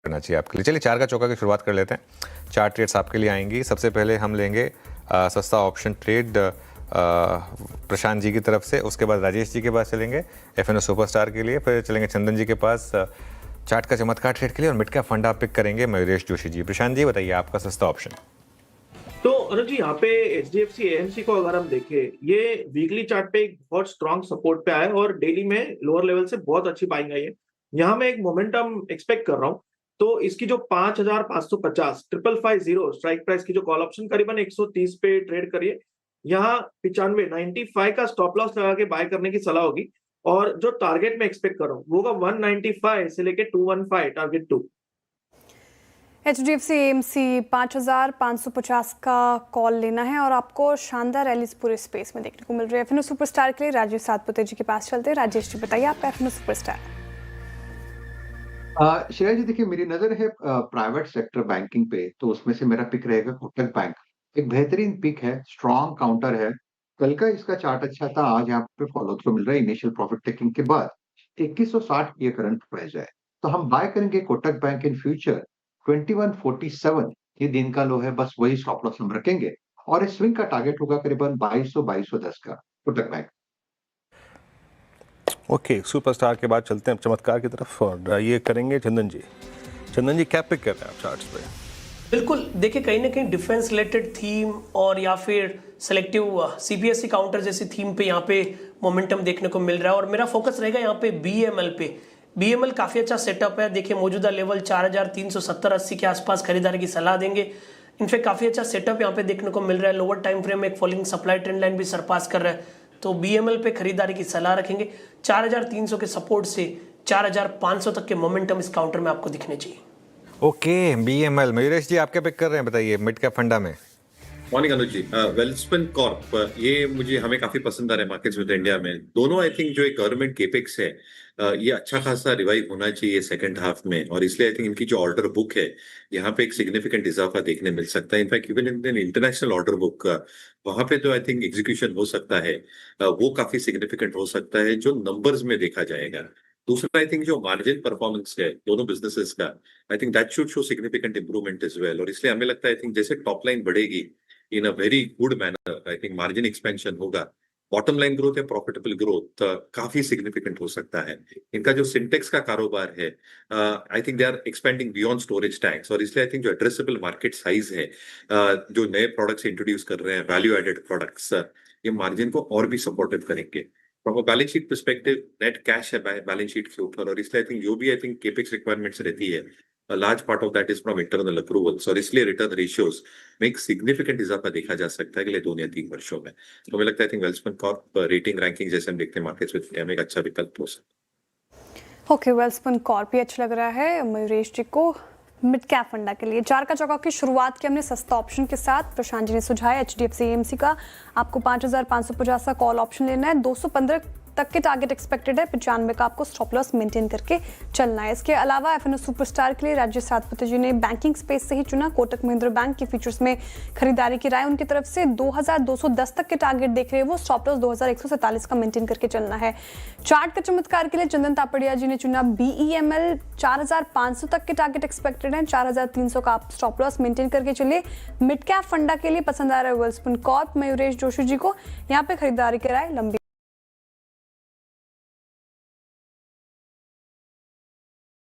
करना चाहिए आपके लिए। चलिए 4 का चौका की शुरुआत कर लेते हैं। 4 ट्रेड्स आपके लिए आएंगी। सबसे पहले हम लेंगे सस्ता ऑप्शन ट्रेड प्रशांत जी की तरफ से, उसके बाद राजेश जी के पास चलेंगे एफएनओ सुपरस्टार के लिए, फिर चलेंगे चंदन जी के पास चार्ट का चमत्कार ट्रेड के लिए, और मिड कैप फंड आप पिक करेंगे मयूरेश जोशी जी। प्रशांत जी बताइए आपका सस्ता ऑप्शन। तो अनुज जी, यहाँ पे एचडीएफसी एएमसी को अगर हम देखें, ये वीकली चार्ट पे एक बहुत स्ट्रांग सपोर्ट पे आया है और डेली में लोअर लेवल से बहुत अच्छी बाइंग आई है। यहाँ मैं एक मोमेंटम एक्सपेक्ट कर रहा हूँ। तो इसकी जो 5,550 550 स्ट्राइक प्राइस की जो कॉल ऑप्शन करीबन 130 पे ट्रेड करिए। यहाँ 95 का स्टॉप लॉस लगा के बाय करने की सलाह होगी। और जो टारगेट मैं एक्सपेक्ट कर रहा हूँ वो 195 से लेके 215 टारगेट 2। HDFC AMC 5,550 का कॉल लेना है और आपको शानदार रैलीज पूरे स्पेस में देखने को मिल रही है। एफएनओ सुपरस्टार के लिए राजेश सातपुते जी के पास चलते हैं। राजेश जी बताइए आपका एफएनओ सुपरस्टार। श्रेया जी देखिए, मेरी नजर है प्राइवेट सेक्टर बैंकिंग पे, तो उसमें से मेरा पिक रहेगा कोटक बैंक। एक बेहतरीन पिक है, स्ट्रॉन्ग काउंटर है। कल का इसका चार्ट अच्छा था, आज यहाँ पे फॉलो थ्रू मिल रहा है इनिशियल प्रॉफिट टेकिंग के बाद। 2160 ये करंट प्राइस है, तो हम बाय करेंगे कोटक बैंक इन फ्यूचर 2147। ये दिन का लो है, बस वही स्टॉप लॉस हम रखेंगे और इस स्विंग का टारगेट होगा करीबन 2200-2210 का कोटक बैंक। ओके, सुपरस्टार के बाद चलते हैं चमत्कार की तरफ और ये करेंगे चंदन जी। चंदन जी क्या पिक कर रहे हैं आप चार्ट्स पे? बिल्कुल, देखिए कहीं ना कहीं डिफेंस रिलेटेड थीम और या फिर सेलेक्टिव सीबीएसई काउंटर जैसी थीम पे यहाँ पे मोमेंटम देखने को मिल रहा है और मेरा फोकस रहेगा यहाँ पे बीएमएल पे। बीएमएल काफ़ी अच्छा सेटअप है। देखिए मौजूदा लेवल 4,370-80 के आसपास खरीदारी की सलाह देंगे। इनफेक्ट काफ़ी अच्छा सेटअप यहाँ पे देखने को मिल रहा है। लोअर टाइम फ्रेम में एक फॉलिंग सप्लाई ट्रेंड लाइन भी सरपास कर रहा है, तो बीएमएल पे खरीदारी की सलाह रखेंगे। 4,300 के सपोर्ट से 4,500 तक के मोमेंटम इस काउंटर में आपको दिखने चाहिए। ओके, बीएमएल मयूरेश जी आप क्या पिक कर रहे हैं बताइए मिड कैप फंडा में। मॉर्निंग अनुज जी। वेल्सपन कॉर्प, ये मुझे हमें काफी पसंद आ रहा है मार्केट्स विद इंडिया में। दोनों आई थिंक जो एक गवर्नमेंट केपेक्स है, ये अच्छा खासा रिवाइव होना चाहिए सेकंड हाफ में, और इसलिए आई थिंक इनकी जो ऑर्डर बुक है यहाँ पे एक सिग्निफिकेंट इजाफा देखने मिल सकता है। In fact even in international order book वहां पे तो आई थिंक एग्जीक्यूशन हो सकता है, वो काफी सिग्निफिकेंट हो सकता है जो नंबर्स में देखा जाएगा। दूसरा आई थिंक जो मार्जिन परफॉर्मेंस है दोनों बिजनेसेस का, I think that should show significant improvement as well. और इसलिए हमें लगता है आई थिंक जैसे टॉप लाइन बढ़ेगी in a very good manner, I think margin expansion होगा, बॉटम लाइन ग्रोथ या प्रॉफिटेबल ग्रोथ काफी सिग्निफिकेंट हो सकता है। इनका जो सिंटेक्स का कारोबार है, I think they are expanding beyond storage tanks, और इसलिए आई थिंक जो एड्रेसेबल मार्केट साइज है, जो नए प्रोडक्ट्स इंट्रोड्यूस कर रहे हैं वैल्यू एडेड प्रोडक्ट्स, ये मार्जिन को और भी सपोर्टिव करेंगे। From a balance sheet perspective net cash है बैलेंस शीट के ऊपर, और इसलिए आई थिंक जो भी आई थिंक केपेक्स रिक्वायरमेंट्स रहती है, a large part of that is from internal approvals, और इसलिए रिटर्न रेशियोज में एक सिग्निफिकेंट इजाफा देखा जा सकता है अगले 2 या 3 वर्षों में। तो मुझे लगता है I think Welspun Corp rating ranking जैसे हम देखते हैं मार्केट्स विद इंडिया में एक अच्छा विकल्प हो सकता है। ओके, वेल्सपन कॉर्प ही अच्छा लग रहा है मयूरेश जी को मिड कैप फंडा के लिए। 4 का चौका की शुरुआत की हमने सस्ता ऑप्शन के साथ। प्रशांत जी ने सुझाया HDFC AMC का आपको 5,550 का कॉल ऑप्शन लेना है। 215 तक के टारगेट एक्सपेक्टेड है। 95 का आपको स्टॉप लॉस मेंटेन करके चलना है। इसके अलावा एफएनओ सुपरस्टार के लिए राजेश सातपुते जी ने बैंकिंग स्पेस से ही चुना। कोटक महिंद्रा बैंक के फीचर्स में खरीदारी की राय उनकी तरफ से। 2,210 तक के टारगेट देख रहे हैं वो। स्टॉप लॉस 2,147 का मेंटेन करके चलना है। चार्ट का चमत्कार के लिए चंदन तापड़िया जी ने चुना BEML। 4,500 तक के टारगेट एक्सपेक्टेड है। 4,300 का आप स्टॉप लॉस मेंटेन करके चलिए। मिड कैप फंडा के लिए पसंद आ रहा है वेल्सपन कॉर्प मयूरेश जोशी जी को। यहाँ पे खरीदारी की राय लंबी